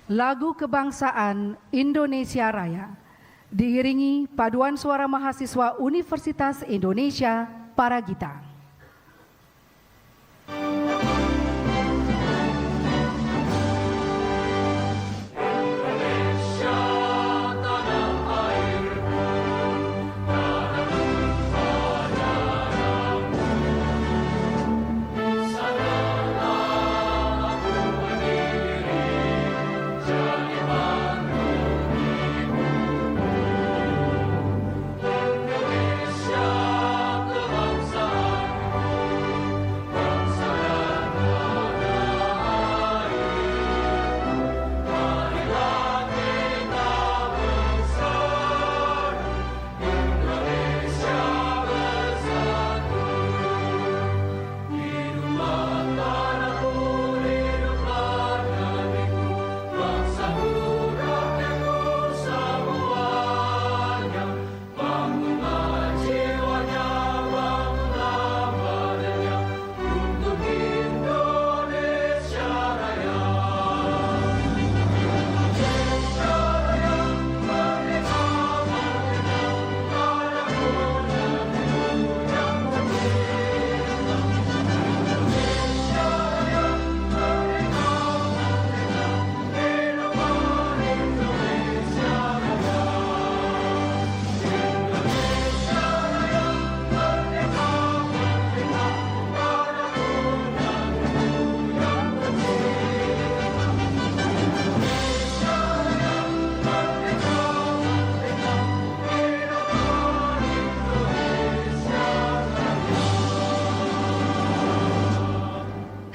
Lagu Kebangsaan Indonesia Raya diiringi paduan suara mahasiswa Universitas Indonesia Paragita.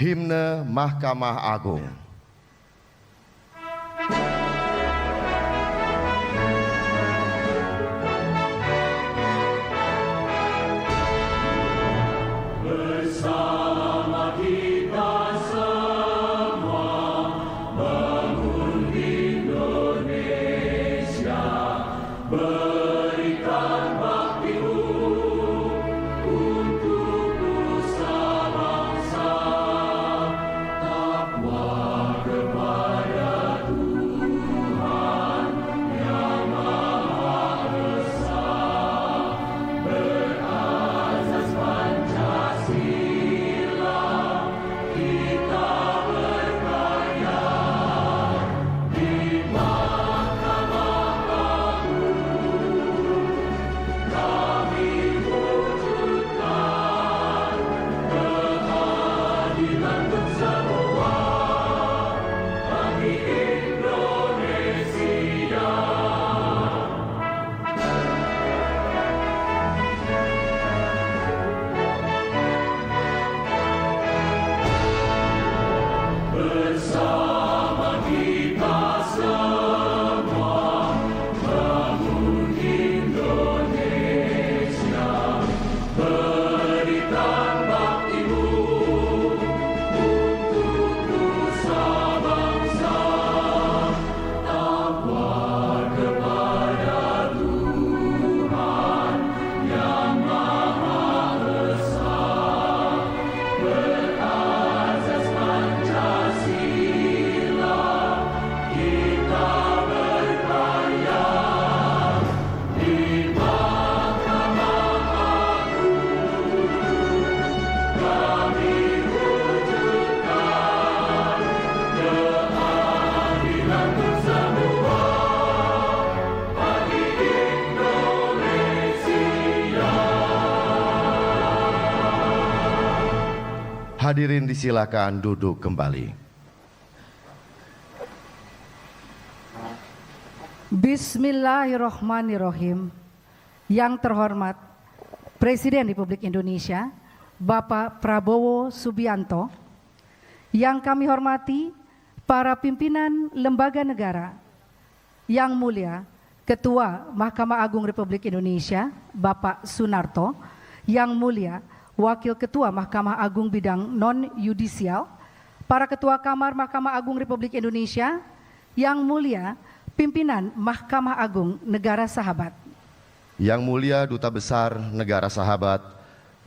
Himne Mahkamah Agung. Bersama kita semua bangun Indonesia, berikan baktimu untuk nusa bangsa. Hadirin disilakan duduk kembali. Bismillahirrahmanirrahim. Yang terhormat Presiden Republik Indonesia Bapak Prabowo Subianto, yang kami hormati para pimpinan lembaga negara, yang mulia Ketua Mahkamah Agung Republik Indonesia Bapak Sunarto, yang mulia Wakil Ketua Mahkamah Agung Bidang Non-Yudisial, para Ketua Kamar Mahkamah Agung Republik Indonesia, yang mulia Pimpinan Mahkamah Agung Negara Sahabat, yang mulia Duta Besar Negara Sahabat,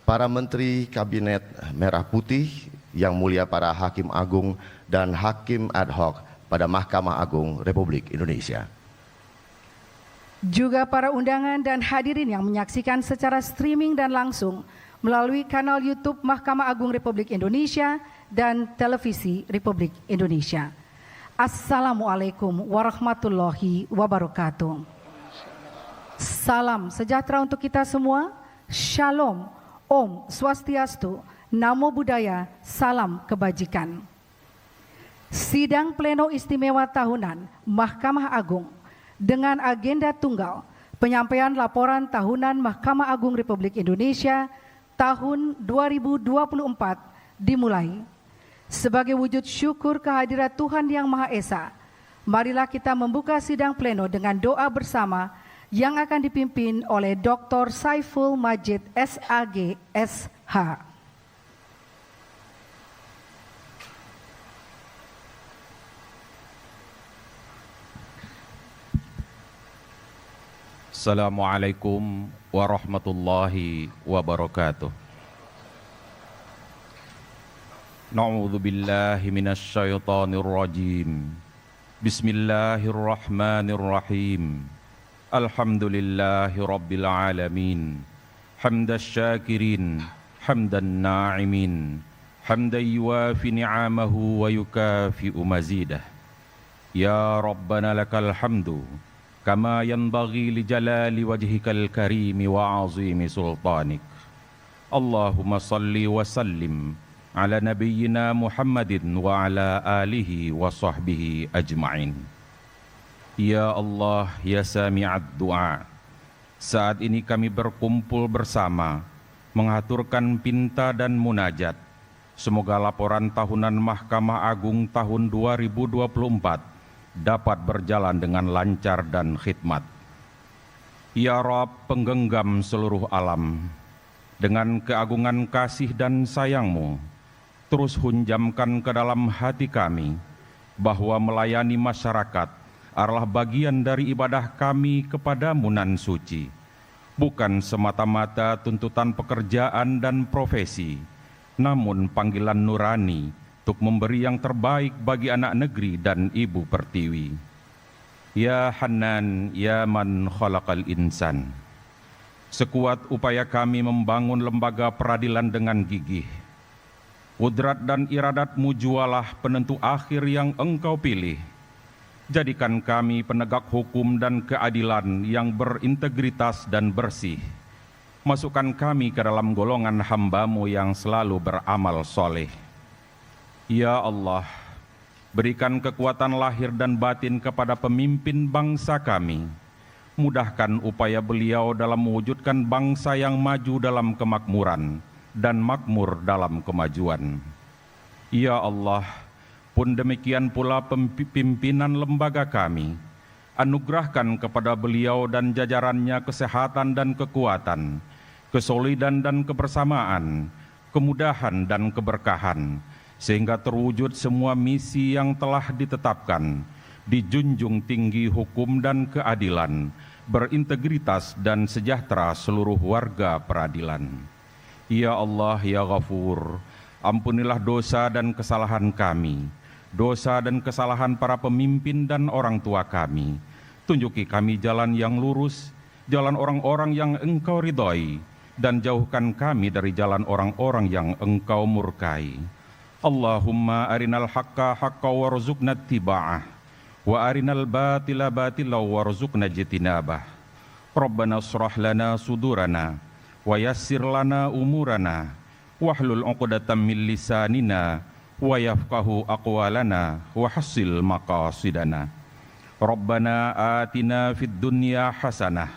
para Menteri Kabinet Merah Putih, yang mulia para Hakim Agung dan Hakim Ad Hoc pada Mahkamah Agung Republik Indonesia. Juga para undangan dan hadirin yang menyaksikan secara streaming dan langsung melalui kanal YouTube Mahkamah Agung Republik Indonesia dan Televisi Republik Indonesia. Assalamualaikum warahmatullahi wabarakatuh. Salam sejahtera untuk kita semua. Shalom, Om Swastiastu, Namo Buddhaya, salam kebajikan. Sidang Pleno Istimewa Tahunan Mahkamah Agung dengan agenda tunggal penyampaian laporan tahunan Mahkamah Agung Republik Indonesia tahun 2024 dimulai. Sebagai wujud syukur kehadirat Tuhan Yang Maha Esa, marilah kita membuka sidang pleno dengan doa bersama yang akan dipimpin oleh Dr. Saiful Majid SAG SH. Assalamualaikum warahmatullahi wabarakatuh. Na'udzu billahi minasy syaithanir rajim. Bismillahirrahmanirrahim. Alhamdulillahi rabbil alamin. Hamdasy syakirin, hamdan na'imin, hamdan yuwafi ni'amahu wa yukafi'u mazidah. Ya Rabbana lakal hamdu kama yanbaghi li jalali wajhikal karimi wa azimi sultanik. Allahumma salli wa sallim ala nabiyyina Muhammadin wa ala alihi wa sahbihi ajma'in. Ya Allah, ya sami'ad du'a, saat ini kami berkumpul bersama mengaturkan pinta dan munajat. Semoga laporan tahunan Mahkamah Agung tahun 2024 dapat berjalan dengan lancar dan khidmat. Ya Rabb, penggenggam seluruh alam, dengan keagungan kasih dan sayang-Mu, terus hunjamkan ke dalam hati kami bahwa melayani masyarakat adalah bagian dari ibadah kami kepada-Mu nan suci, bukan semata-mata tuntutan pekerjaan dan profesi, namun panggilan nurani untuk memberi yang terbaik bagi anak negeri dan ibu pertiwi. Ya Hanan, ya man khalaqal insan. Sekuat upaya kami membangun lembaga peradilan dengan gigih, kudrat dan iradat-Mu jualah penentu akhir yang Engkau pilih. Jadikan kami penegak hukum dan keadilan yang berintegritas dan bersih. Masukkan kami ke dalam golongan hamba-Mu yang selalu beramal soleh. Ya Allah, berikan kekuatan lahir dan batin kepada pemimpin bangsa kami. Mudahkan upaya beliau dalam mewujudkan bangsa yang maju dalam kemakmuran dan makmur dalam kemajuan. Ya Allah, pun demikian pula pimpinan lembaga kami. Anugerahkan kepada beliau dan jajarannya kesehatan dan kekuatan, kesolidan dan kebersamaan, kemudahan dan keberkahan, sehingga terwujud semua misi yang telah ditetapkan, dijunjung tinggi hukum dan keadilan, berintegritas dan sejahtera seluruh warga peradilan. Ya Allah, ya Ghafur, ampunilah dosa dan kesalahan kami, dosa dan kesalahan para pemimpin dan orang tua kami. Tunjuki kami jalan yang lurus, jalan orang-orang yang Engkau ridhai, dan jauhkan kami dari jalan orang-orang yang Engkau murkai. Allahumma arinal haqqa haqqa warzuqna ittiba'ah wa arinal batila batila warzuqna jitinabah. Rabbana shrah lana sudurana wa yassir lana umurana wahlul 'uqdatam min lisanina wa yafqahu aqwalana wa hassil maqasidana. Rabbana atina fid dunya hasanah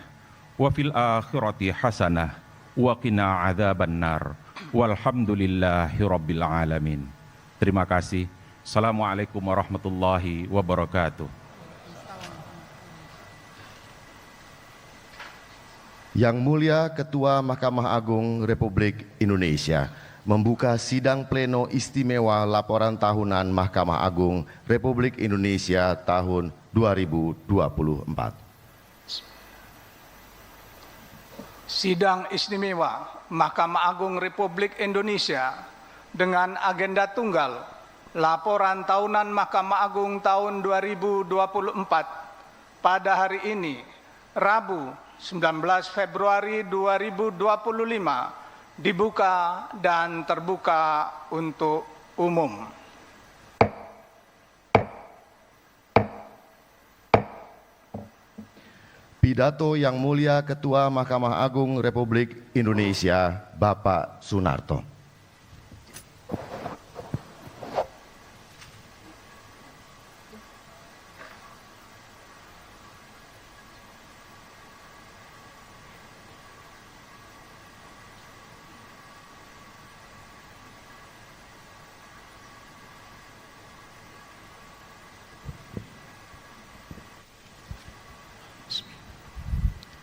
wa fil akhirati hasanah wa qina adzabannar. Walhamdulillahi rabbil alamin. Terima kasih. Assalamualaikum warahmatullahi wabarakatuh. Yang Mulia Ketua Mahkamah Agung Republik Indonesia membuka sidang pleno istimewa laporan tahunan Mahkamah Agung Republik Indonesia tahun 2024. Sidang istimewa Mahkamah Agung Republik Indonesia dengan agenda tunggal laporan tahunan Mahkamah Agung tahun 2024 pada hari ini, Rabu 19 Februari 2025, dibuka dan terbuka untuk umum. Pidato Yang Mulia Ketua Mahkamah Agung Republik Indonesia, Bapak Sunarto.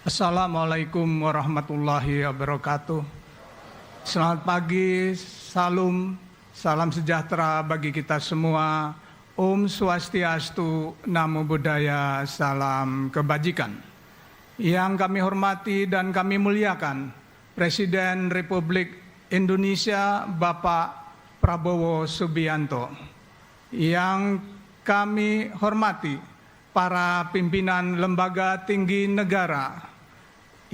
Assalamualaikum warahmatullahi wabarakatuh. Selamat pagi, salam sejahtera bagi kita semua. Om Swastiastu, Namo Buddhaya, salam kebajikan. Yang kami hormati dan kami muliakan Presiden Republik Indonesia Bapak Prabowo Subianto. Yang kami hormati para pimpinan lembaga tinggi negara.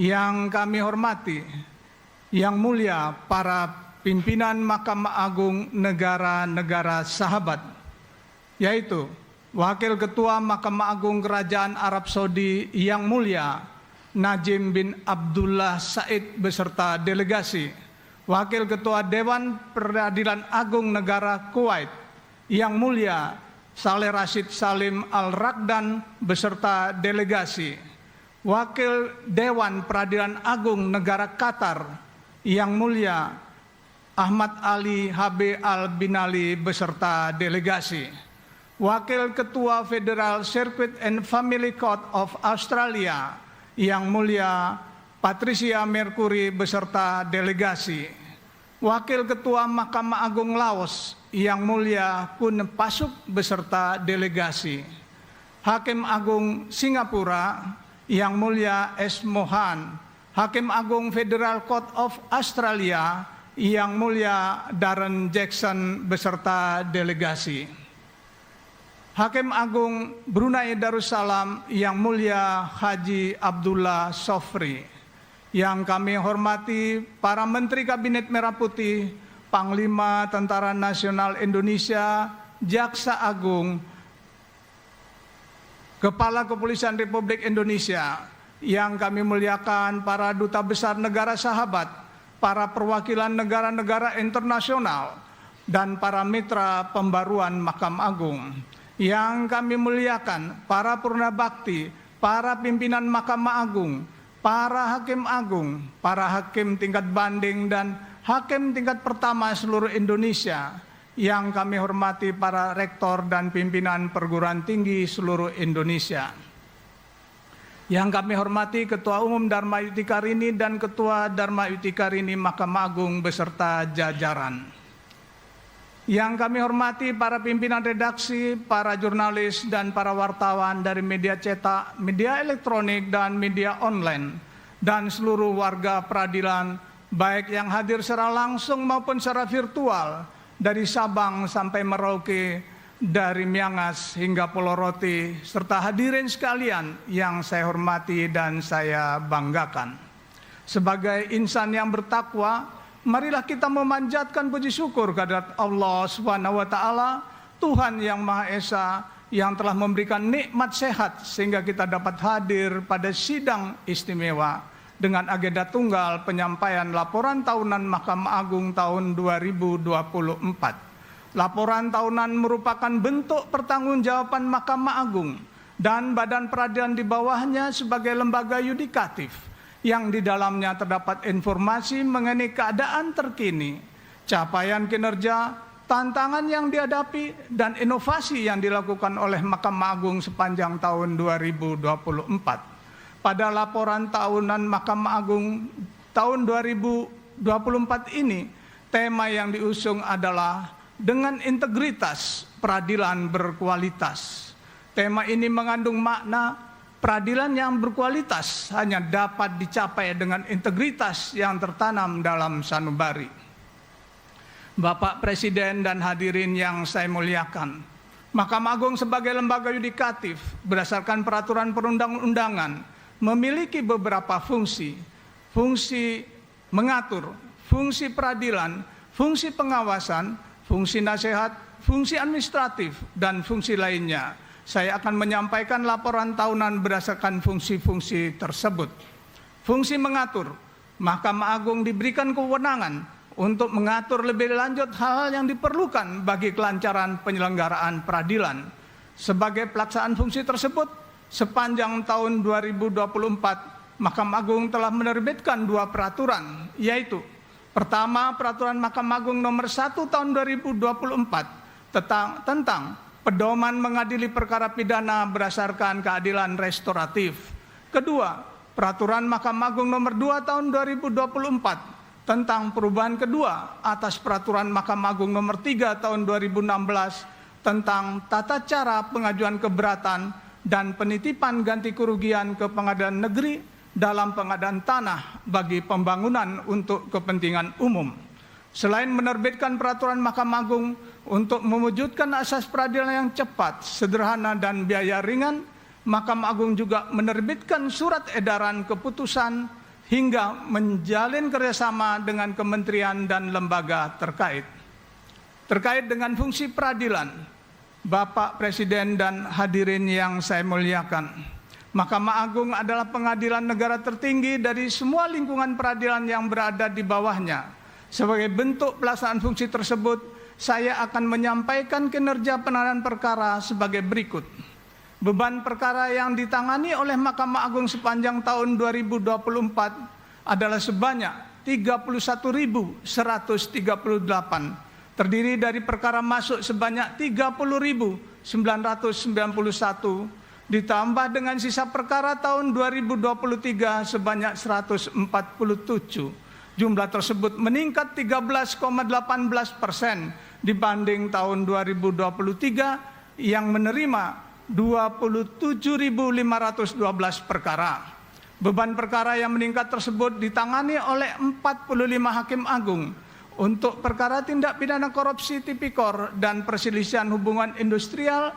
Yang kami hormati, yang mulia para pimpinan Mahkamah Agung negara-negara sahabat, yaitu Wakil Ketua Mahkamah Agung Kerajaan Arab Saudi yang mulia Najim bin Abdullah Said beserta delegasi, Wakil Ketua Dewan Peradilan Agung Negara Kuwait yang mulia Saleh Rashid Salim Al-Raqdan beserta delegasi, Wakil Dewan Peradilan Agung Negara Qatar yang mulia Ahmad Ali HB Al-Binali beserta delegasi, Wakil Ketua Federal Circuit and Family Court of Australia yang mulia Patricia Mercury beserta delegasi, Wakil Ketua Mahkamah Agung Laos yang mulia Kun Pasuk beserta delegasi, Hakim Agung Singapura yang mulia S. Mohan, Hakim Agung Federal Court of Australia yang mulia Darren Jackson beserta delegasi, Hakim Agung Brunei Darussalam yang mulia Haji Abdullah Sofri. Yang kami hormati para Menteri Kabinet Merah Putih, Panglima Tentara Nasional Indonesia, Jaksa Agung, Kepala Kepolisian Republik Indonesia, yang kami muliakan para duta besar negara sahabat, para perwakilan negara-negara internasional, dan para mitra pembaruan Mahkamah Agung. Yang kami muliakan para purna bakti, para pimpinan Mahkamah Agung, para hakim agung, para hakim tingkat banding, dan hakim tingkat pertama seluruh Indonesia. Yang kami hormati para rektor dan pimpinan perguruan tinggi seluruh Indonesia. Yang kami hormati Ketua Umum Dharma Yudhikarini dan Ketua Dharma Yudhikarini Mahkamah Agung beserta jajaran. Yang kami hormati para pimpinan redaksi, para jurnalis, dan para wartawan dari media cetak, media elektronik, dan media online, dan seluruh warga peradilan, baik yang hadir secara langsung maupun secara virtual, dari Sabang sampai Merauke, dari Miangas hingga Pulau Roti, serta hadirin sekalian yang saya hormati dan saya banggakan. Sebagai insan yang bertakwa, marilah kita memanjatkan puji syukur kehadirat Allah Subhanahu wa taala, Tuhan yang Maha Esa, yang telah memberikan nikmat sehat sehingga kita dapat hadir pada sidang istimewa dengan agenda tunggal penyampaian laporan tahunan Mahkamah Agung tahun 2024. Laporan tahunan merupakan bentuk pertanggungjawaban Mahkamah Agung dan badan peradilan di bawahnya sebagai lembaga yudikatif yang di dalamnya terdapat informasi mengenai keadaan terkini, capaian kinerja, tantangan yang dihadapi, dan inovasi yang dilakukan oleh Mahkamah Agung sepanjang tahun 2024. Pada laporan tahunan Mahkamah Agung tahun 2024 ini, tema yang diusung adalah dengan integritas peradilan berkualitas. Tema ini mengandung makna peradilan yang berkualitas hanya dapat dicapai dengan integritas yang tertanam dalam sanubari. Bapak Presiden dan hadirin yang saya muliakan, Mahkamah Agung sebagai lembaga yudikatif berdasarkan peraturan perundang-undangan memiliki beberapa fungsi. Fungsi mengatur, fungsi peradilan, fungsi pengawasan, fungsi nasihat, fungsi administratif, dan fungsi lainnya. Saya akan menyampaikan laporan tahunan berdasarkan fungsi-fungsi tersebut. Fungsi mengatur, Mahkamah Agung diberikan kewenangan untuk mengatur lebih lanjut hal-hal yang diperlukan bagi kelancaran penyelenggaraan peradilan. Sebagai pelaksanaan fungsi tersebut, sepanjang tahun 2024, Mahkamah Agung telah menerbitkan 2 peraturan, yaitu pertama, Peraturan Mahkamah Agung nomor 1 tahun 2024 tentang pedoman mengadili perkara pidana berdasarkan keadilan restoratif. Kedua, Peraturan Mahkamah Agung nomor 2 tahun 2024 tentang perubahan kedua atas Peraturan Mahkamah Agung nomor 3 tahun 2016 tentang tata cara pengajuan keberatan dan penitipan ganti kerugian ke pengadilan negeri dalam pengadaan tanah bagi pembangunan untuk kepentingan umum. Selain menerbitkan peraturan Mahkamah Agung untuk mewujudkan asas peradilan yang cepat, sederhana, dan biaya ringan, Mahkamah Agung juga menerbitkan surat edaran keputusan hingga menjalin kerjasama dengan kementerian dan lembaga terkait. Terkait dengan fungsi peradilan, Bapak Presiden dan hadirin yang saya muliakan, Mahkamah Agung adalah pengadilan negara tertinggi dari semua lingkungan peradilan yang berada di bawahnya. Sebagai bentuk pelaksanaan fungsi tersebut, saya akan menyampaikan kinerja penanganan perkara sebagai berikut. Beban perkara yang ditangani oleh Mahkamah Agung sepanjang tahun 2024 adalah sebanyak 31.138, terdiri dari perkara masuk sebanyak 30.991, ditambah dengan sisa perkara tahun 2023 sebanyak 147. Jumlah tersebut meningkat 13,18% dibanding tahun 2023 yang menerima 27.512 perkara. Beban perkara yang meningkat tersebut ditangani oleh 45 hakim agung untuk perkara tindak pidana korupsi tipikor dan perselisihan hubungan industrial.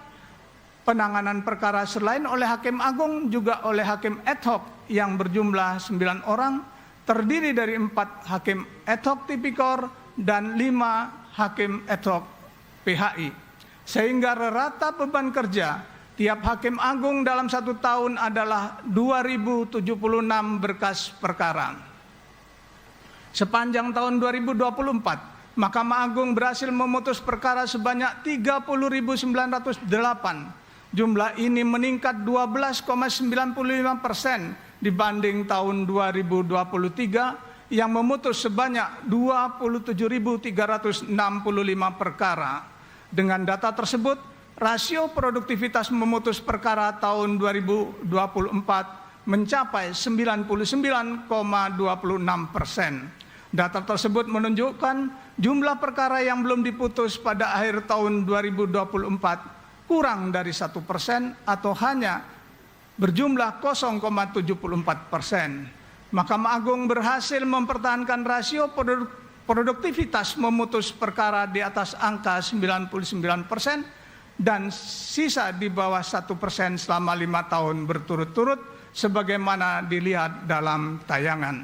Penanganan perkara selain oleh hakim agung juga oleh hakim ad hoc yang berjumlah 9 orang, terdiri dari 4 hakim ad hoc tipikor dan 5 hakim ad hoc PHI. Sehingga rata beban kerja tiap hakim agung dalam 1 tahun adalah 2.076 berkas perkara. Sepanjang tahun 2024, Mahkamah Agung berhasil memutus perkara sebanyak 30.908. Jumlah ini meningkat 12,95% dibanding tahun 2023 yang memutus sebanyak 27.365 perkara. Dengan data tersebut, rasio produktivitas memutus perkara tahun 2024 mencapai 99,26%. Data tersebut menunjukkan jumlah perkara yang belum diputus pada akhir tahun 2024 kurang dari 1% atau hanya berjumlah 0,74%. Mahkamah Agung berhasil mempertahankan rasio produktivitas memutus perkara di atas angka 99% dan sisa di bawah 1% selama 5 tahun berturut-turut sebagaimana dilihat dalam tayangan.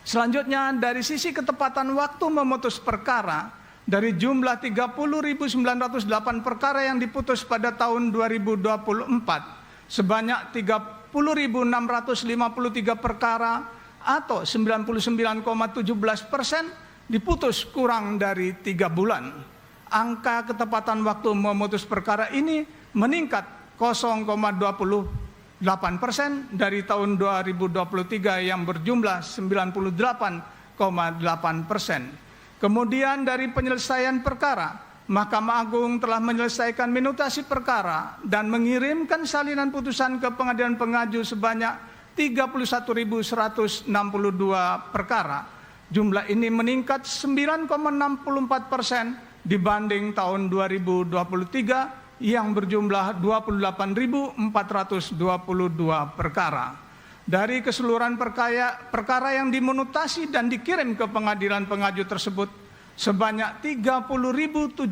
Selanjutnya, dari sisi ketepatan waktu memutus perkara, dari jumlah 30.908 perkara yang diputus pada tahun 2024, sebanyak 30.653 perkara atau 99,17% diputus kurang dari 3 bulan. Angka ketepatan waktu memutus perkara ini meningkat 0,28% dari tahun 2023 yang berjumlah 98,8%. Kemudian dari penyelesaian perkara, Mahkamah Agung telah menyelesaikan minutasi perkara dan mengirimkan salinan putusan ke pengadilan pengaju sebanyak 31.162 perkara. Jumlah ini meningkat 9,64% dibanding tahun 2023 yang berjumlah 28.422 perkara. Dari keseluruhan perkara yang diminutasi dan dikirim ke pengadilan pengaju tersebut, sebanyak 30.070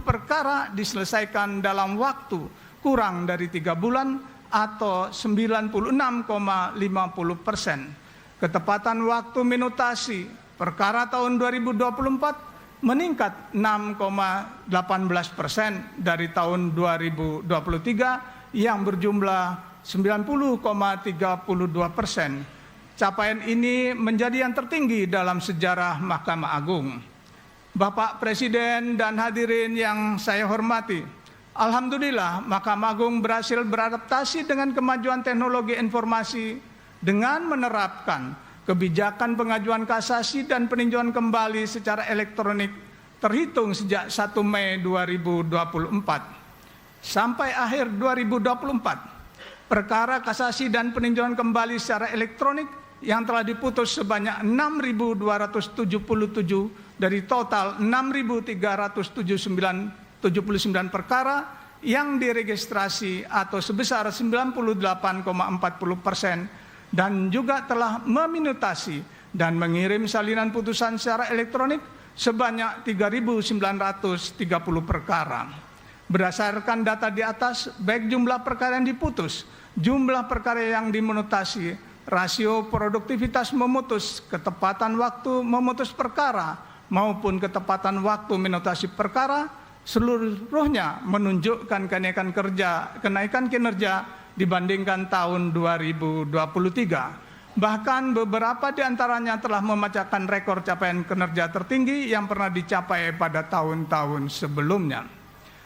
perkara diselesaikan dalam waktu kurang dari 3 bulan atau 96,50%. Ketepatan waktu minutasi perkara tahun 2024 meningkat 6,18% dari tahun 2023 yang berjumlah 90,32%. Capaian ini menjadi yang tertinggi dalam sejarah Mahkamah Agung. Bapak Presiden dan hadirin yang saya hormati, alhamdulillah Mahkamah Agung berhasil beradaptasi dengan kemajuan teknologi informasi dengan menerapkan kebijakan pengajuan kasasi dan peninjauan kembali secara elektronik terhitung sejak 1 Mei 2024. Sampai akhir 2024, perkara kasasi dan peninjauan kembali secara elektronik yang telah diputus sebanyak 6.277 dari total 6.379 perkara yang diregistrasi atau sebesar 98,40%, dan juga telah meminutasi dan mengirim salinan putusan secara elektronik sebanyak 3.930 perkara. Berdasarkan data di atas, baik jumlah perkara yang diputus, jumlah perkara yang diminutasi, rasio produktivitas memutus, ketepatan waktu memutus perkara, maupun ketepatan waktu minutasi perkara, seluruhnya menunjukkan kenaikan kinerja dibandingkan tahun 2023. Bahkan beberapa di antaranya telah memecahkan rekor capaian kinerja tertinggi yang pernah dicapai pada tahun-tahun sebelumnya.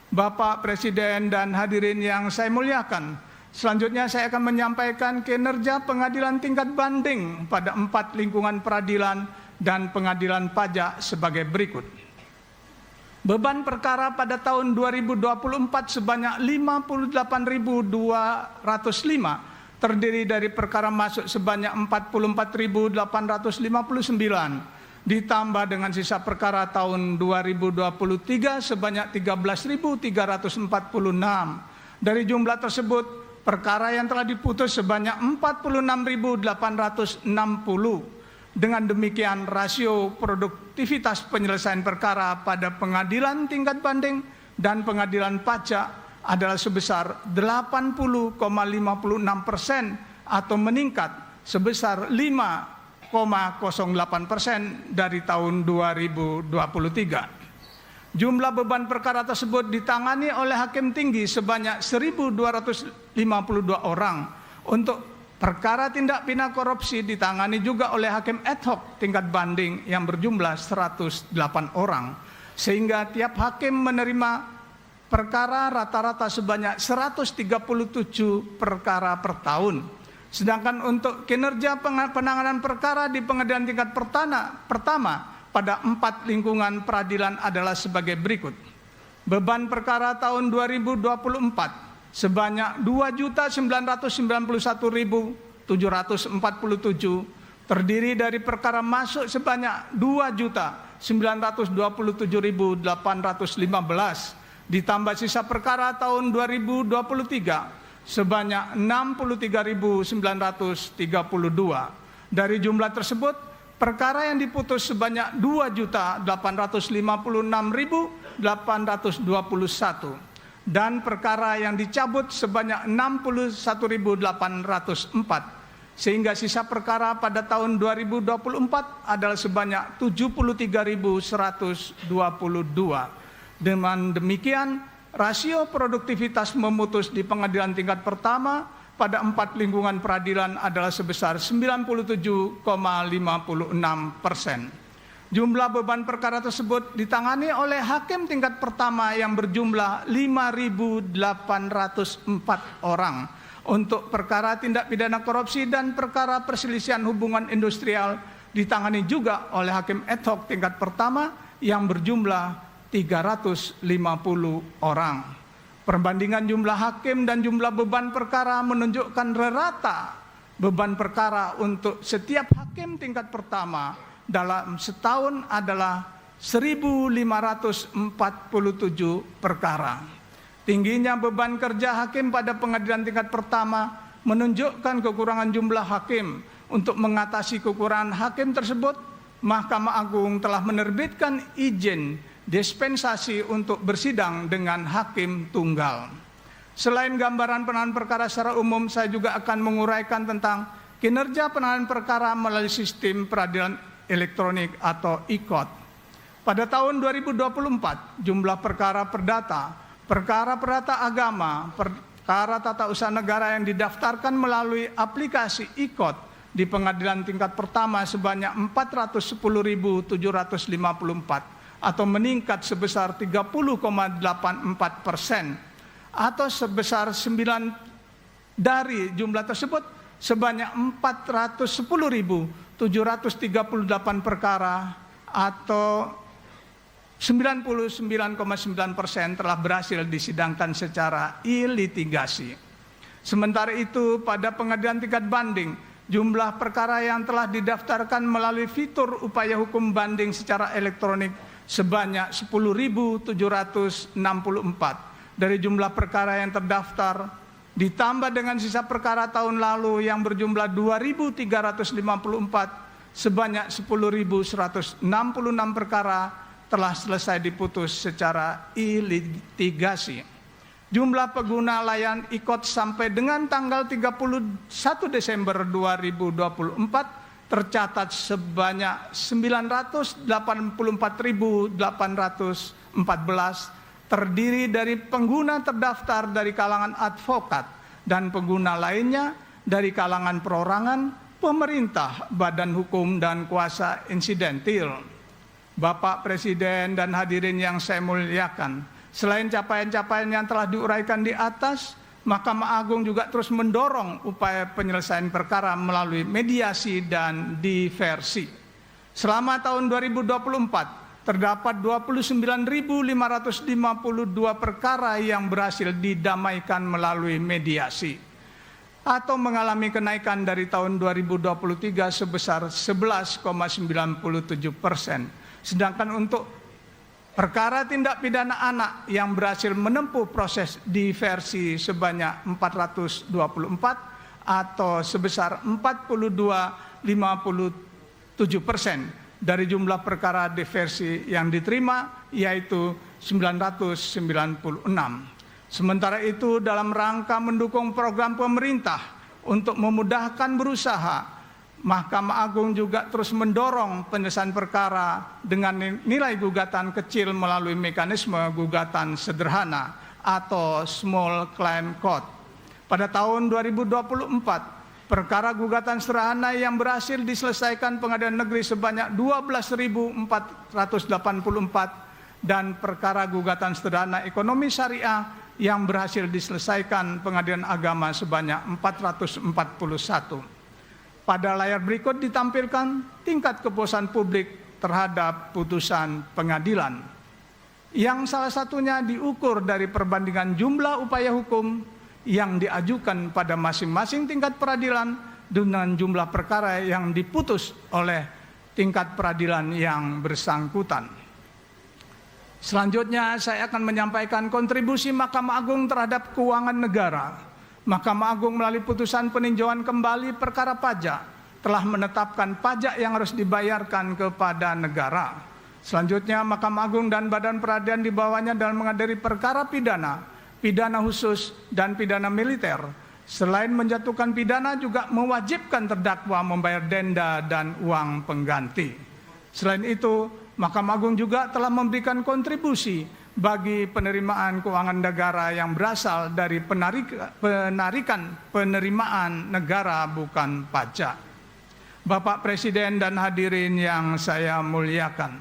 Bapak Presiden dan hadirin yang saya muliakan, selanjutnya saya akan menyampaikan kinerja pengadilan tingkat banding pada 4 lingkungan peradilan dan pengadilan pajak sebagai berikut. Beban perkara pada tahun 2024 sebanyak 58.205, terdiri dari perkara masuk sebanyak 44.859, ditambah dengan sisa perkara tahun 2023 sebanyak 13.346. Dari jumlah tersebut, perkara yang telah diputus sebanyak 46.860. Dengan demikian, rasio produktivitas penyelesaian perkara pada pengadilan tingkat banding dan pengadilan pajak adalah sebesar 80,56% atau meningkat sebesar 5,08% dari tahun 2023. Jumlah beban perkara tersebut ditangani oleh hakim tinggi sebanyak 1.252 orang. Untuk perkara tindak pidana korupsi ditangani juga oleh hakim ad hoc tingkat banding yang berjumlah 108 orang. Sehingga tiap hakim menerima perkara rata-rata sebanyak 137 perkara per tahun. Sedangkan untuk kinerja penanganan perkara di pengadilan tingkat pertama pada 4 lingkungan peradilan adalah sebagai berikut. Beban perkara tahun 2024 sebanyak 2.991.747, terdiri dari perkara masuk sebanyak 2.927.815, ditambah sisa perkara tahun 2023 sebanyak 63.932. Dari jumlah tersebut, perkara yang diputus sebanyak 2.856.821 dan perkara yang dicabut sebanyak 61.804, sehingga sisa perkara pada tahun 2024 adalah sebanyak 73.122. Dengan demikian, rasio produktivitas memutus di pengadilan tingkat pertama pada 4 lingkungan peradilan adalah sebesar 97,56%. Jumlah beban perkara tersebut ditangani oleh hakim tingkat pertama yang berjumlah 5.804 orang. Untuk perkara tindak pidana korupsi dan perkara perselisihan hubungan industrial ditangani juga oleh hakim ad hoc tingkat pertama yang berjumlah 350 orang. Perbandingan jumlah hakim dan jumlah beban perkara menunjukkan rata beban perkara untuk setiap hakim tingkat pertama dalam setahun adalah 1.547 perkara. Tingginya beban kerja hakim pada pengadilan tingkat pertama menunjukkan kekurangan jumlah hakim. Untuk mengatasi kekurangan hakim tersebut, Mahkamah Agung telah menerbitkan izin dispensasi untuk bersidang dengan hakim tunggal. Selain gambaran penanganan perkara secara umum, saya juga akan menguraikan tentang kinerja penanganan perkara melalui sistem peradilan elektronik atau e-court. Pada tahun 2024, jumlah perkara perdata agama, perkara tata usaha negara yang didaftarkan melalui aplikasi e-court di pengadilan tingkat pertama sebanyak 410.754 atau meningkat sebesar 30,84%. Atau sebesar 9 dari jumlah tersebut sebanyak 410.738 perkara atau 99,9% telah berhasil disidangkan secara e-litigasi. Sementara itu pada pengadilan tingkat banding, jumlah perkara yang telah didaftarkan melalui fitur upaya hukum banding secara elektronik sebanyak 10.764. Dari jumlah perkara yang terdaftar ditambah dengan sisa perkara tahun lalu yang berjumlah 2.354 sebanyak 10.166 perkara telah selesai diputus secara e-litigasi. Jumlah pengguna layanan e-court sampai dengan tanggal 31 Desember 2024 tercatat sebanyak 984.814 terdiri dari pengguna terdaftar dari kalangan advokat dan pengguna lainnya dari kalangan perorangan, pemerintah, badan hukum, dan kuasa insidentil. Bapak Presiden dan hadirin yang saya muliakan, selain capaian-capaian yang telah diuraikan di atas, Mahkamah Agung juga terus mendorong upaya penyelesaian perkara melalui mediasi dan diversi. Selama tahun 2024, terdapat 29.552 perkara yang berhasil didamaikan melalui mediasi atau mengalami kenaikan dari tahun 2023 sebesar 11,97%. Sedangkan untuk perkara tindak pidana anak yang berhasil menempuh proses diversi sebanyak 424 atau sebesar 42,57% dari jumlah perkara diversi yang diterima, yaitu 996. Sementara itu, dalam rangka mendukung program pemerintah untuk memudahkan berusaha, Mahkamah Agung juga terus mendorong penyelesaian perkara dengan nilai gugatan kecil melalui mekanisme gugatan sederhana atau small claim court. Pada tahun 2024, perkara gugatan sederhana yang berhasil diselesaikan Pengadilan Negeri sebanyak 12.484 dan perkara gugatan sederhana ekonomi syariah yang berhasil diselesaikan Pengadilan Agama sebanyak 441. Pada layar berikut ditampilkan tingkat kepuasan publik terhadap putusan pengadilan, yang salah satunya diukur dari perbandingan jumlah upaya hukum yang diajukan pada masing-masing tingkat peradilan dengan jumlah perkara yang diputus oleh tingkat peradilan yang bersangkutan. Selanjutnya saya akan menyampaikan kontribusi Mahkamah Agung terhadap keuangan negara. Mahkamah Agung melalui putusan peninjauan kembali perkara pajak telah menetapkan pajak yang harus dibayarkan kepada negara. Selanjutnya Mahkamah Agung dan badan peradilan di bawahnya dalam mengadili perkara pidana, pidana khusus, dan pidana militer. Selain menjatuhkan pidana juga mewajibkan terdakwa membayar denda dan uang pengganti. Selain itu, Mahkamah Agung juga telah memberikan kontribusi bagi penerimaan keuangan negara yang berasal dari penarikan penerimaan negara bukan pajak. Bapak Presiden dan hadirin yang saya muliakan,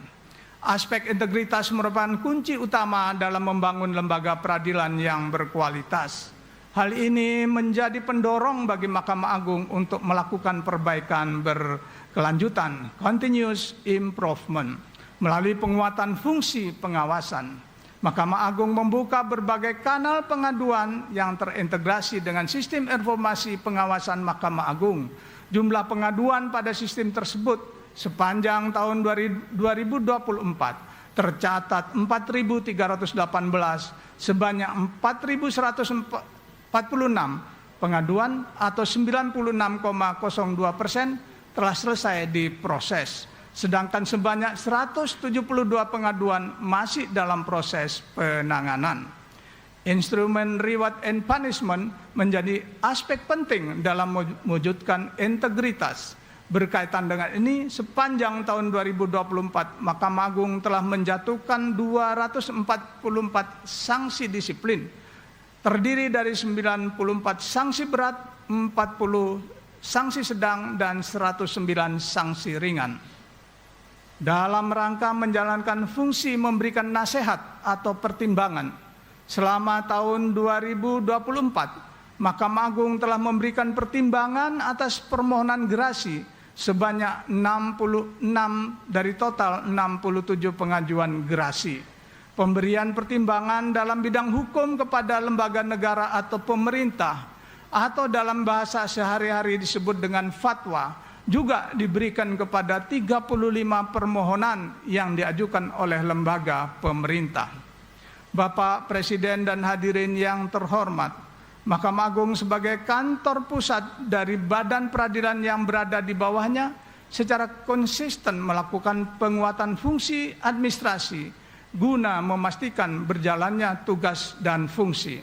aspek integritas merupakan kunci utama dalam membangun lembaga peradilan yang berkualitas. Hal ini menjadi pendorong bagi Mahkamah Agung untuk melakukan perbaikan berkelanjutan, continuous improvement, melalui penguatan fungsi pengawasan. Mahkamah Agung membuka berbagai kanal pengaduan yang terintegrasi dengan sistem informasi pengawasan Mahkamah Agung. Jumlah pengaduan pada sistem tersebut sepanjang tahun 2024 tercatat 4.318, sebanyak 4.146 pengaduan atau 96,02% telah selesai diproses. sedangkan sebanyak 172 pengaduan masih dalam proses penanganan. Instrumen reward and punishment menjadi aspek penting dalam mewujudkan integritas. Berkaitan dengan ini, sepanjang tahun 2024, Mahkamah Agung telah menjatuhkan 244 sanksi disiplin, terdiri dari 94 sanksi berat, 40 sanksi sedang, dan 109 sanksi ringan. Dalam rangka menjalankan fungsi memberikan nasihat atau pertimbangan, selama tahun 2024, Mahkamah Agung telah memberikan pertimbangan atas permohonan gerasi sebanyak 66 dari total 67 pengajuan gerasi. Pemberian pertimbangan dalam bidang hukum kepada lembaga negara atau pemerintah, atau dalam bahasa sehari-hari disebut dengan fatwa, juga diberikan kepada 35 permohonan yang diajukan oleh lembaga pemerintah. Bapak Presiden dan hadirin yang terhormat, Mahkamah Agung sebagai kantor pusat dari badan peradilan yang berada di bawahnya secara konsisten melakukan penguatan fungsi administrasi guna memastikan berjalannya tugas dan fungsi.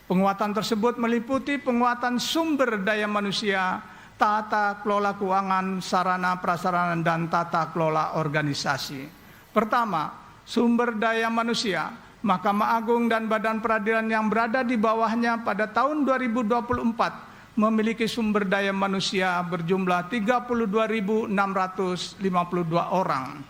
Penguatan tersebut meliputi penguatan sumber daya manusia, tata kelola keuangan, sarana prasarana, dan tata kelola organisasi. Pertama, sumber daya manusia. Mahkamah Agung dan badan peradilan yang berada di bawahnya pada tahun 2024 memiliki sumber daya manusia berjumlah 32.652 orang.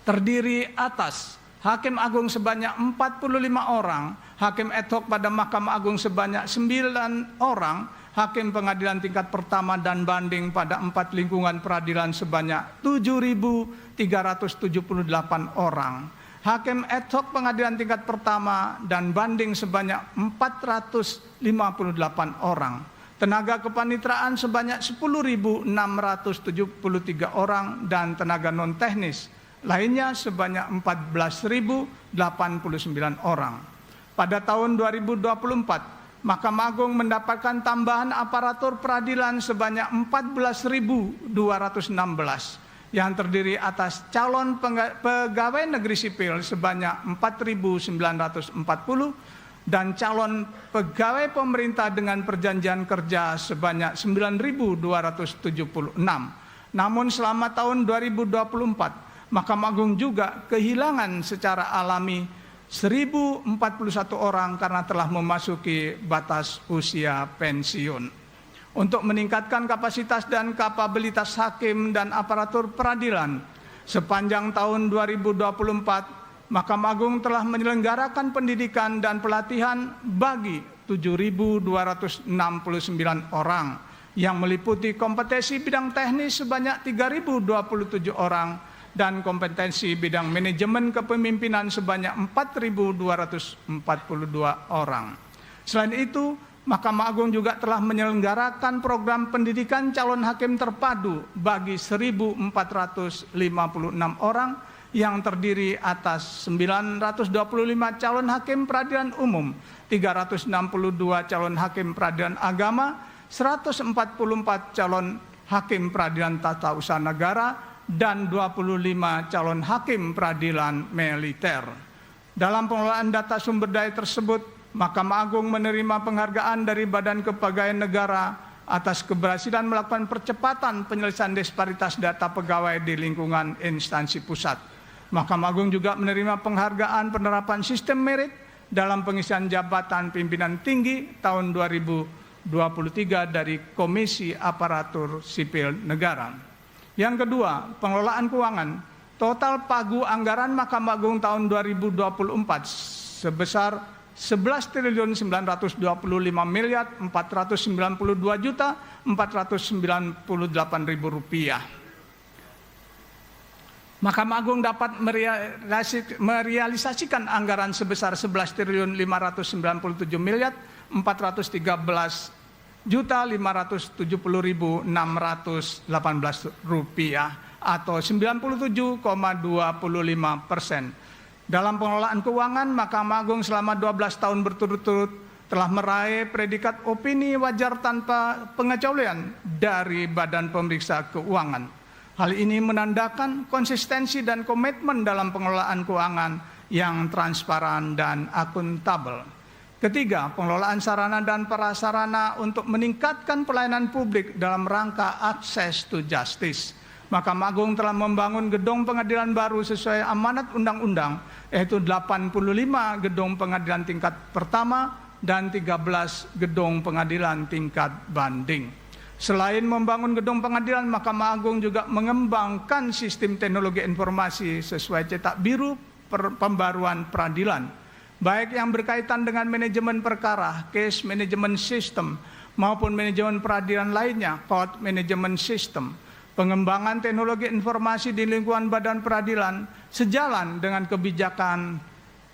Terdiri atas Hakim Agung sebanyak 45 orang, Hakim ad hoc pada Mahkamah Agung sebanyak 9 orang, Hakim Pengadilan tingkat pertama dan banding pada 4 lingkungan peradilan sebanyak 7.378 orang. Hakim ad hoc Pengadilan tingkat pertama dan banding sebanyak 458 orang. Tenaga kepanitraan sebanyak 10.673 orang dan tenaga non teknis lainnya sebanyak 14.089 orang. Pada tahun 2024, Mahkamah Agung mendapatkan tambahan aparatur peradilan sebanyak 14.216 yang terdiri atas calon pegawai negeri sipil sebanyak 4.940 dan calon pegawai pemerintah dengan perjanjian kerja sebanyak 9.276. Namun selama tahun 2024, Mahkamah Agung juga kehilangan secara alami 1.041 orang karena telah memasuki batas usia pensiun. Untuk meningkatkan kapasitas dan kapabilitas hakim dan aparatur peradilan, sepanjang tahun 2024, Mahkamah Agung telah menyelenggarakan pendidikan dan pelatihan bagi 7.269 orang, yang meliputi kompetensi bidang teknis sebanyak 3.027 orang, dan kompetensi bidang manajemen kepemimpinan sebanyak 4.242 orang. Selain itu, Mahkamah Agung juga telah menyelenggarakan program pendidikan calon hakim terpadu bagi 1.456 orang yang terdiri atas 925 calon hakim peradilan umum, 362 calon hakim peradilan agama, 144 calon hakim peradilan tata usaha negara, dan 25 calon hakim peradilan militer. Dalam pengelolaan data sumber daya tersebut, Mahkamah Agung menerima penghargaan dari Badan Kepegawaian Negara atas keberhasilan melakukan percepatan penyelesaian disparitas data pegawai di lingkungan instansi pusat. Mahkamah Agung juga menerima penghargaan penerapan sistem merit dalam pengisian jabatan pimpinan tinggi tahun 2023 dari Komisi Aparatur Sipil Negara. Yang kedua, pengelolaan keuangan. Total pagu anggaran Mahkamah Agung tahun 2024 sebesar 11.925.492.498.000 rupiah. Mahkamah Agung dapat merealisasikan anggaran sebesar 11.599.570.618 rupiah atau 97,25%. Dalam pengelolaan keuangan, Mahkamah Agung selama 12 tahun berturut-turut telah meraih predikat opini wajar tanpa pengecualian dari Badan Pemeriksa Keuangan. Hal ini menandakan konsistensi dan komitmen dalam pengelolaan keuangan yang transparan dan akuntabel. Ketiga, pengelolaan sarana dan prasarana untuk meningkatkan pelayanan publik dalam rangka access to justice. Mahkamah Agung telah membangun gedung pengadilan baru sesuai amanat undang-undang, yaitu 85 gedung pengadilan tingkat pertama dan 13 gedung pengadilan tingkat banding. Selain membangun gedung pengadilan, Mahkamah Agung juga mengembangkan sistem teknologi informasi sesuai cetak biru pembaruan peradilan, baik yang berkaitan dengan manajemen perkara, case management system, maupun manajemen peradilan lainnya, court management system. Pengembangan teknologi informasi di lingkungan badan peradilan sejalan dengan kebijakan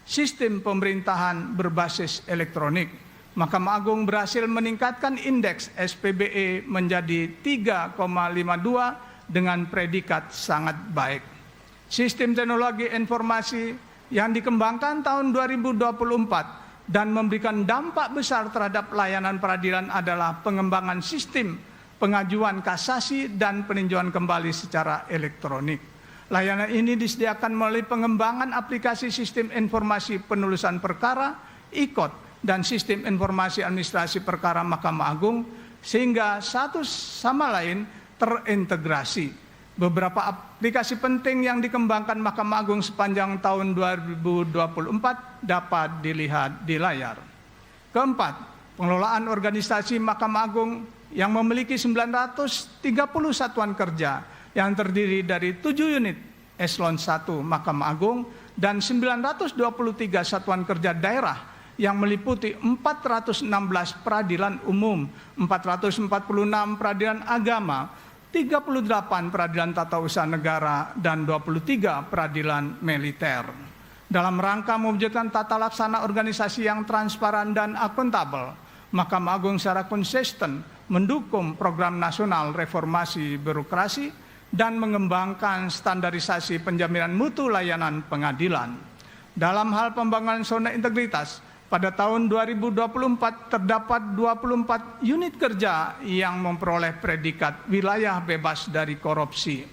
sistem pemerintahan berbasis elektronik. Mahkamah Agung berhasil meningkatkan indeks SPBE menjadi 3,52 dengan predikat sangat baik. Sistem teknologi informasi yang dikembangkan tahun 2024 dan memberikan dampak besar terhadap layanan peradilan adalah pengembangan sistem pengajuan kasasi dan peninjauan kembali secara elektronik. Layanan ini disediakan melalui pengembangan aplikasi sistem informasi penulisan perkara, IKOT, dan sistem informasi administrasi perkara Mahkamah Agung, sehingga satu sama lain terintegrasi. Beberapa aplikasi penting yang dikembangkan Mahkamah Agung sepanjang tahun 2024 dapat dilihat di layar. Keempat, pengelolaan organisasi Mahkamah Agung yang memiliki 930 satuan kerja yang terdiri dari 7 unit eselon 1 Mahkamah Agung dan 923 satuan kerja daerah yang meliputi 416 peradilan umum, 446 peradilan agama, 38 peradilan tata usaha negara, dan 23 peradilan militer. Dalam rangka mewujudkan tata laksana organisasi yang transparan dan akuntabel, Mahkamah Agung secara konsisten mendukung program nasional reformasi birokrasi dan mengembangkan standarisasi penjaminan mutu layanan pengadilan. Dalam hal pembangunan zona integritas, pada tahun 2024 terdapat 24 unit kerja yang memperoleh predikat wilayah bebas dari korupsi.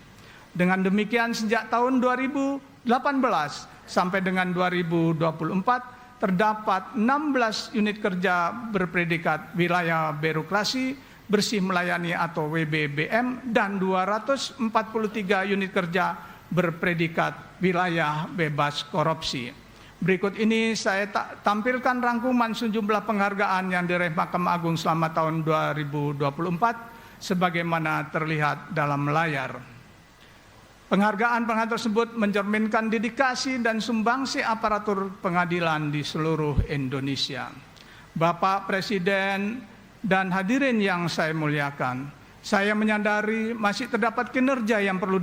Dengan demikian sejak tahun 2018 sampai dengan 2024 terdapat 16 unit kerja berpredikat wilayah birokrasi bersih melayani atau WBBM dan 243 unit kerja berpredikat wilayah bebas korupsi. Berikut ini saya tampilkan rangkuman sejumlah penghargaan yang diraih Mahkamah Agung selama tahun 2024 sebagaimana terlihat dalam layar. Penghargaan-penghargaan tersebut mencerminkan dedikasi dan sumbangsi aparatur pengadilan di seluruh Indonesia. Bapak Presiden dan hadirin yang saya muliakan, saya menyadari masih terdapat kinerja yang perlu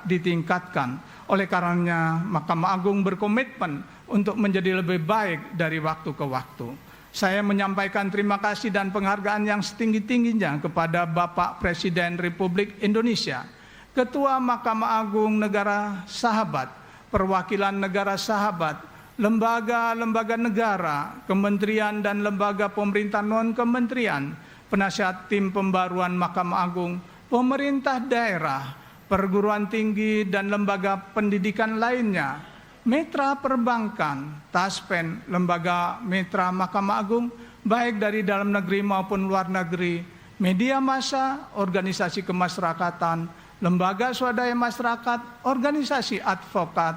ditingkatkan. Oleh karenanya, Mahkamah Agung berkomitmen untuk menjadi lebih baik dari waktu ke waktu. Saya menyampaikan terima kasih dan penghargaan yang setinggi-tingginya kepada Bapak Presiden Republik Indonesia, Ketua Mahkamah Agung Negara Sahabat, perwakilan negara sahabat, lembaga-lembaga negara, kementerian dan lembaga pemerintah non-kementerian, penasihat tim pembaruan Mahkamah Agung, pemerintah daerah, perguruan tinggi dan lembaga pendidikan lainnya, mitra perbankan, taspen, lembaga mitra Mahkamah Agung, baik dari dalam negeri maupun luar negeri, media massa, organisasi kemasyarakatan, lembaga swadaya masyarakat, organisasi advokat,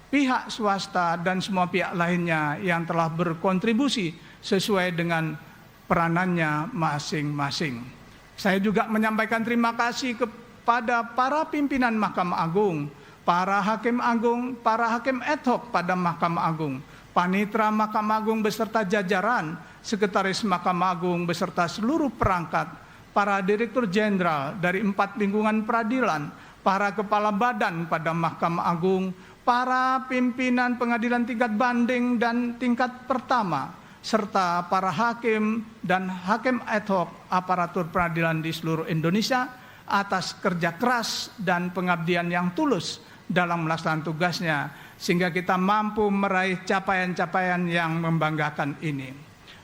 pihak swasta, dan semua pihak lainnya yang telah berkontribusi sesuai dengan peranannya masing-masing. Saya juga menyampaikan terima kasih kepada para pimpinan Mahkamah Agung, para hakim agung, para hakim ad hoc pada Mahkamah Agung, panitra Mahkamah Agung beserta jajaran, sekretaris Mahkamah Agung beserta seluruh perangkat, para direktur jenderal dari 4 lingkungan peradilan, para kepala badan pada Mahkamah Agung, para pimpinan pengadilan tingkat banding dan tingkat pertama, serta para hakim dan hakim ad hoc aparatur peradilan di seluruh Indonesia atas kerja keras dan pengabdian yang tulus dalam melaksanakan tugasnya, sehingga kita mampu meraih capaian-capaian yang membanggakan ini.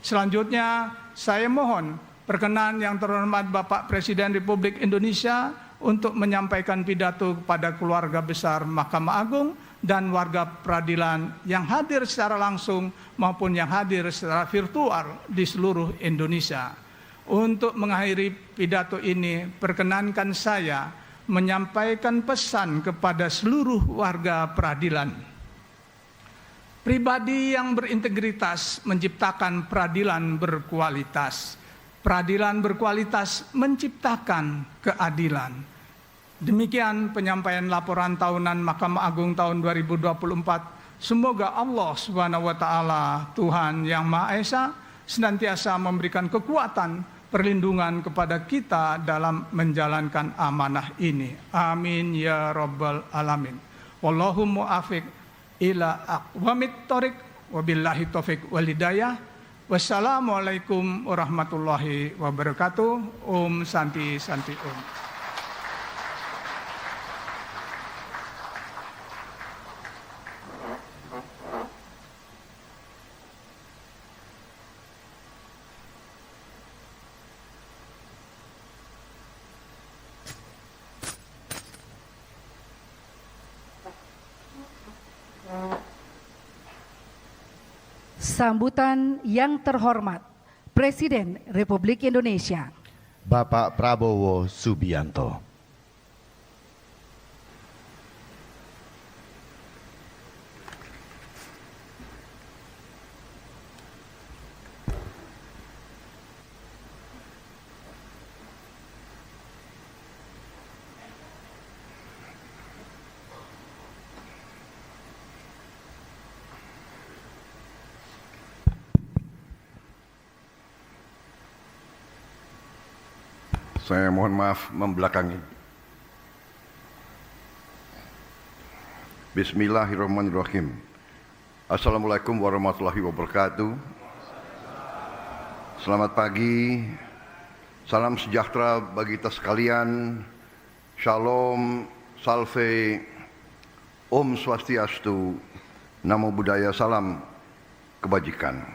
Selanjutnya, saya mohon perkenan yang terhormat Bapak Presiden Republik Indonesia untuk menyampaikan pidato kepada keluarga besar Mahkamah Agung dan warga peradilan yang hadir secara langsung maupun yang hadir secara virtual di seluruh Indonesia. Untuk mengakhiri pidato ini, perkenankan saya menyampaikan pesan kepada seluruh warga peradilan. Pribadi yang berintegritas menciptakan peradilan berkualitas. Peradilan berkualitas menciptakan keadilan. Demikian penyampaian laporan tahunan Mahkamah Agung tahun 2024. Semoga Allah Subhanahu wa taala, Tuhan yang Maha Esa, senantiasa memberikan kekuatan, perlindungan kepada kita dalam menjalankan amanah ini. Amin ya rabbal alamin. Wallahu muwaffiq ila aqwamit thoriq, wabillahi taufik wal hidayah. Wassalamualaikum warahmatullahi wabarakatuh. Om Santi Santi Om. Sambutan yang terhormat Presiden Republik Indonesia Bapak Prabowo Subianto. Saya mohon maaf membelakangi. Bismillahirrahmanirrahim. Assalamualaikum warahmatullahi wabarakatuh. Selamat pagi. Salam sejahtera bagi kita sekalian. Shalom, salve, Om Swastiastu, Namo Buddhaya, salam kebajikan.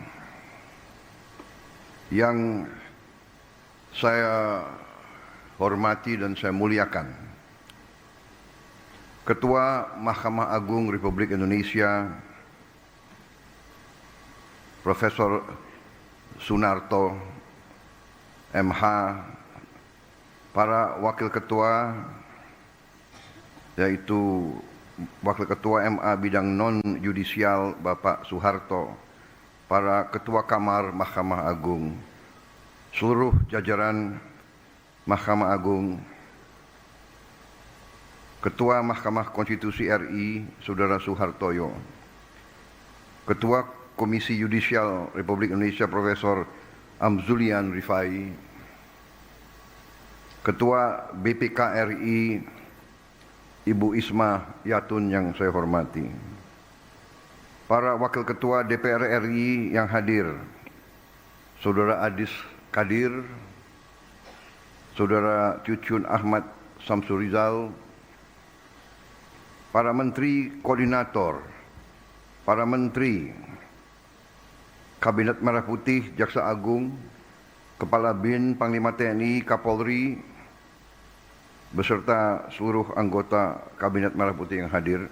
Yang saya hormati dan saya muliakan Ketua Mahkamah Agung Republik Indonesia Profesor Sunarto MH, para wakil ketua yaitu Wakil Ketua MA bidang non-yudisial Bapak Soeharto, para Ketua Kamar Mahkamah Agung, seluruh jajaran Mahkamah Agung, Ketua Mahkamah Konstitusi RI Saudara Soehartoyo, Ketua Komisi Yudisial Republik Indonesia Profesor Amzulian Rifai, Ketua BPK RI Ibu Isma Yatun yang saya hormati, para Wakil Ketua DPR RI yang hadir, Saudara Adis Kadir, Saudara Cucun Ahmad Samsurizal, para Menteri Koordinator, para Menteri Kabinet Merah Putih, Jaksa Agung, Kepala BIN, Panglima TNI, Kapolri, beserta seluruh anggota Kabinet Merah Putih yang hadir,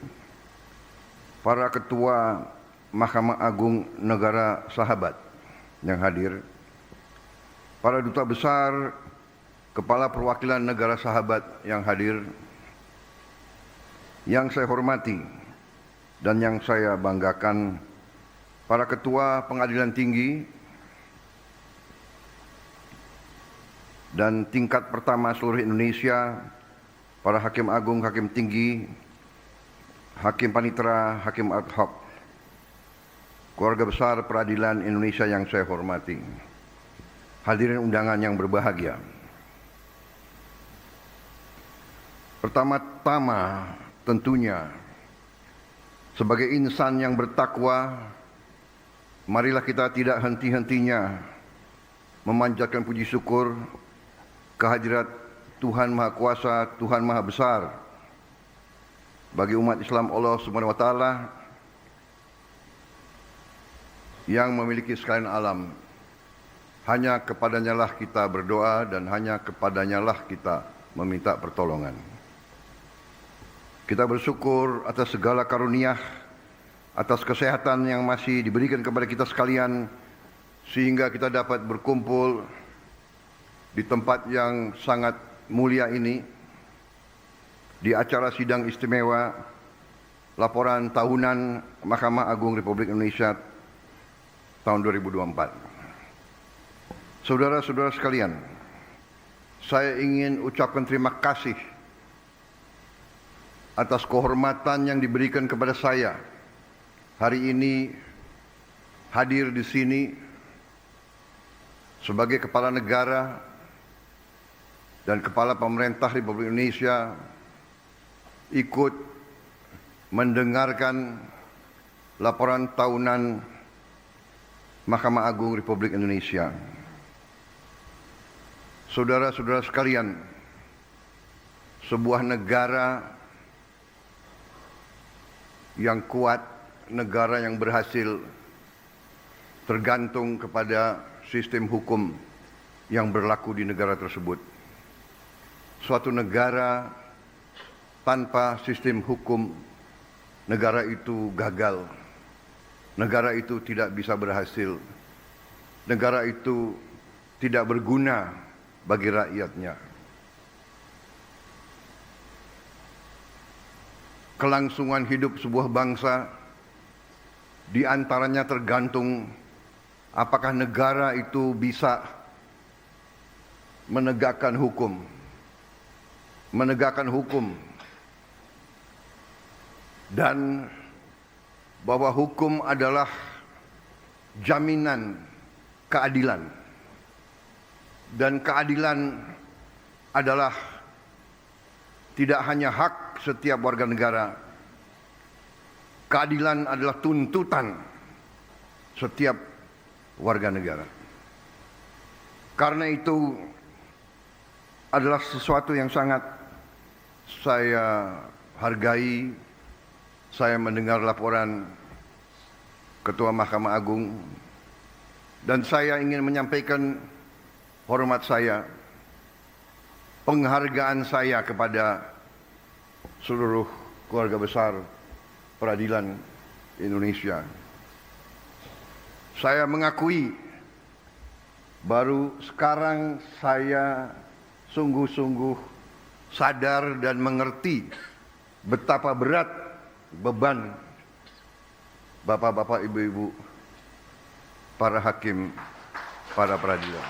para Ketua Mahkamah Agung Negara Sahabat yang hadir, para Duta Besar, Kepala Perwakilan Negara Sahabat yang hadir, yang saya hormati dan yang saya banggakan, para Ketua Pengadilan Tinggi dan tingkat pertama seluruh Indonesia, para Hakim Agung, Hakim Tinggi, Hakim Panitera, Hakim Ad hoc, keluarga besar peradilan Indonesia yang saya hormati, hadirin undangan yang berbahagia. Pertama-tama tentunya sebagai insan yang bertakwa, marilah kita tidak henti-hentinya memanjatkan puji syukur kehadirat Tuhan Maha Kuasa, Tuhan Maha Besar bagi umat Islam Allah Subhanahu wa taala yang memiliki sekalian alam. Hanya kepadanya lah kita berdoa dan hanya kepadanya lah kita meminta pertolongan. Kita bersyukur atas segala karunia, atas kesehatan yang masih diberikan kepada kita sekalian, sehingga kita dapat berkumpul di tempat yang sangat mulia ini, di acara sidang istimewa laporan tahunan Mahkamah Agung Republik Indonesia tahun 2024. Saudara-saudara sekalian, saya ingin ucapkan terima kasih atas kehormatan yang diberikan kepada saya hari ini hadir di sini sebagai kepala negara dan kepala pemerintah Republik Indonesia ikut mendengarkan laporan tahunan Mahkamah Agung Republik Indonesia. Saudara-saudara sekalian, sebuah negara yang kuat, negara yang berhasil, tergantung kepada sistem hukum yang berlaku di negara tersebut. Suatu negara tanpa sistem hukum, negara itu gagal. Negara itu tidak bisa berhasil. Negara itu tidak berguna bagi rakyatnya. Kelangsungan hidup sebuah bangsa di antaranya tergantung apakah negara itu bisa menegakkan hukum. Dan bahwa hukum adalah jaminan keadilan. Dan keadilan adalah tidak hanya hak setiap warga negara. Keadilan adalah tuntutan setiap warga negara. Karena itu adalah sesuatu yang sangat saya hargai. Saya mendengar laporan Ketua Mahkamah Agung dan saya ingin menyampaikan hormat saya, penghargaan saya kepada seluruh keluarga besar peradilan Indonesia. Saya mengakui baru sekarang saya sungguh-sungguh sadar dan mengerti betapa berat beban bapak-bapak, ibu-ibu, para hakim, para peradilan.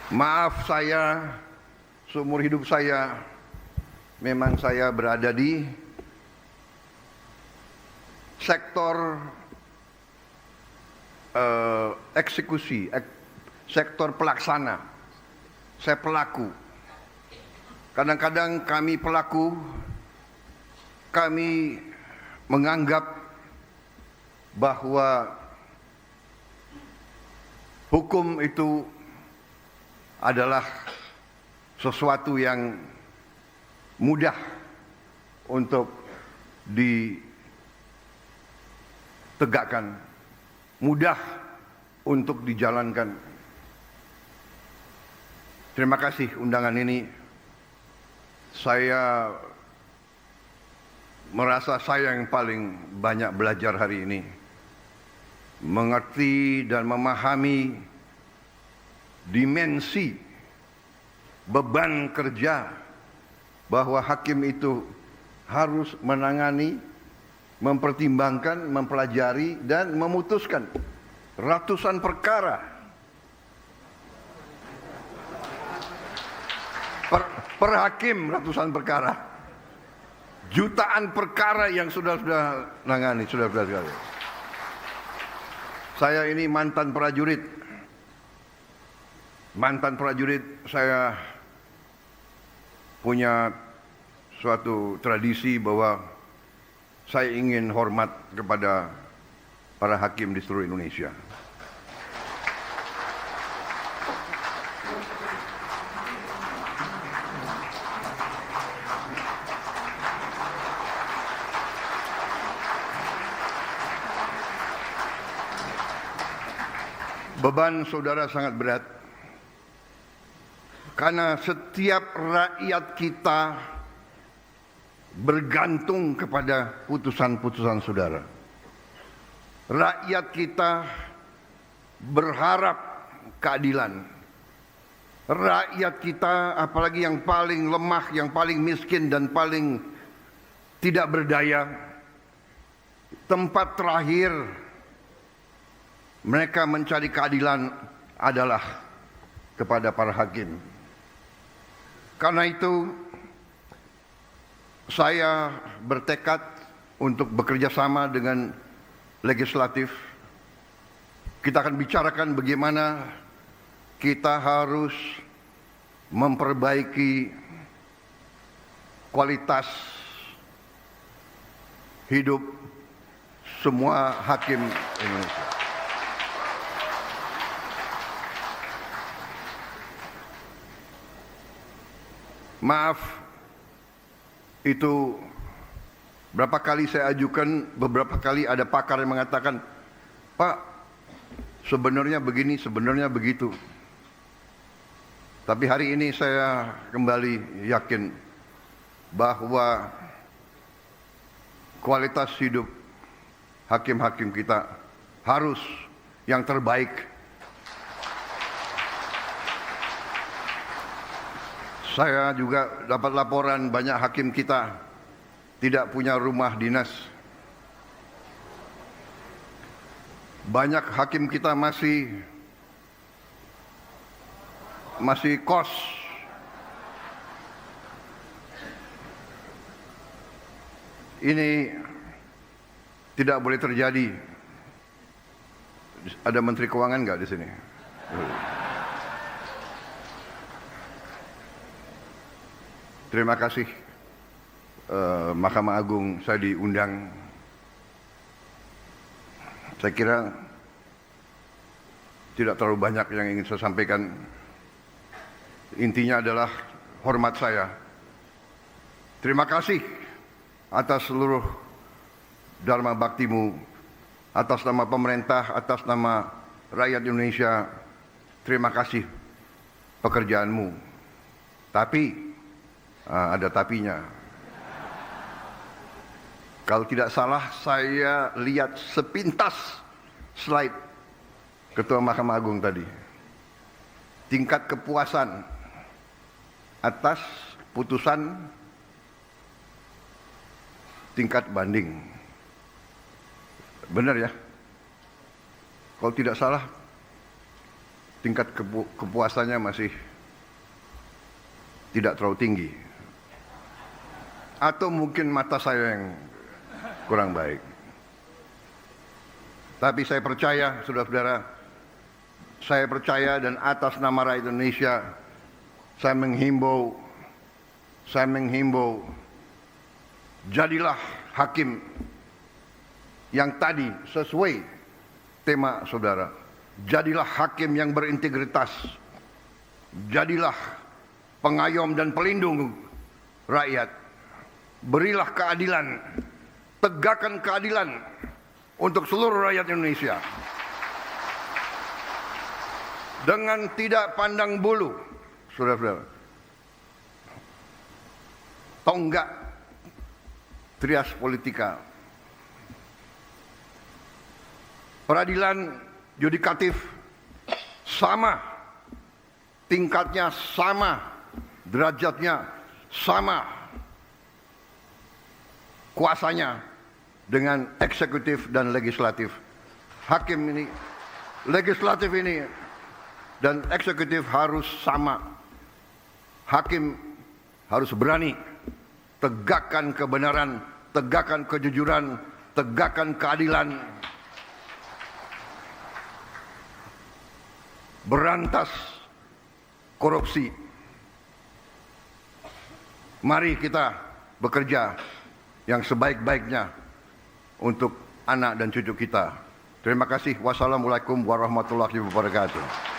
Maaf saya, seumur hidup saya, memang saya berada di sektor eksekusi, sektor pelaksana. Saya pelaku. Kadang-kadang kami pelaku, kami menganggap bahwa hukum itu adalah sesuatu yang mudah untuk ditegakkan, mudah untuk dijalankan. Terima kasih undangan ini. Saya merasa saya yang paling banyak belajar hari ini. Mengerti dan memahami dimensi beban kerja bahwa hakim itu harus menangani, mempertimbangkan, mempelajari dan memutuskan ratusan perkara. Per hakim ratusan perkara, jutaan perkara yang sudah nangani, sudah. Saya ini mantan prajurit. Saya punya suatu tradisi bahwa saya ingin hormat kepada para hakim di seluruh Indonesia. Beban saudara sangat berat. Karena setiap rakyat kita bergantung kepada putusan-putusan saudara. Rakyat kita berharap keadilan. Rakyat kita, apalagi yang paling lemah, yang paling miskin dan paling tidak berdaya, tempat terakhir mereka mencari keadilan adalah kepada para hakim. Karena itu saya bertekad untuk bekerja sama dengan legislatif. Kita akan bicarakan bagaimana kita harus memperbaiki kualitas hidup semua hakim Indonesia. Maaf, itu berapa kali saya ajukan, beberapa kali ada pakar yang mengatakan, Pak, sebenarnya begini, sebenarnya begitu. Tapi hari ini saya kembali yakin bahwa kualitas hidup hakim-hakim kita harus yang terbaik. Saya juga dapat laporan banyak hakim kita tidak punya rumah dinas. Banyak hakim kita masih kos. Ini tidak boleh terjadi. Ada Menteri Keuangan nggak di sini? Terima kasih Mahkamah Agung, saya diundang. Saya kira tidak terlalu banyak yang ingin saya sampaikan. Intinya adalah hormat saya. Terima kasih atas seluruh dharma baktimu, atas nama pemerintah, atas nama rakyat Indonesia. Terima kasih pekerjaanmu. Tapi ada tapinya. Kalau tidak salah, saya lihat sepintas slide Ketua Mahkamah Agung tadi. Tingkat kepuasan atas putusan tingkat banding. Benar ya? Kalau tidak salah, tingkat kepuasannya masih tidak terlalu tinggi. Atau mungkin mata saya yang kurang baik. Tapi saya percaya, saudara-saudara, saya percaya dan atas nama rakyat Indonesia, saya menghimbau, jadilah hakim yang tadi sesuai tema saudara. Jadilah hakim yang berintegritas. Jadilah pengayom dan pelindung rakyat. Berilah keadilan, tegakkan keadilan untuk seluruh rakyat Indonesia. Dengan tidak pandang bulu, saudara-saudara. Tonggak trias politika. Peradilan yudikatif sama, tingkatnya sama, derajatnya sama, kuasanya dengan eksekutif dan legislatif. Hakim ini, legislatif ini dan eksekutif harus sama. Hakim harus berani tegakkan kebenaran, tegakkan kejujuran, tegakkan keadilan. Berantas korupsi. Mari kita bekerja yang sebaik-baiknya untuk anak dan cucu kita. Terima kasih. Wassalamualaikum warahmatullahi wabarakatuh.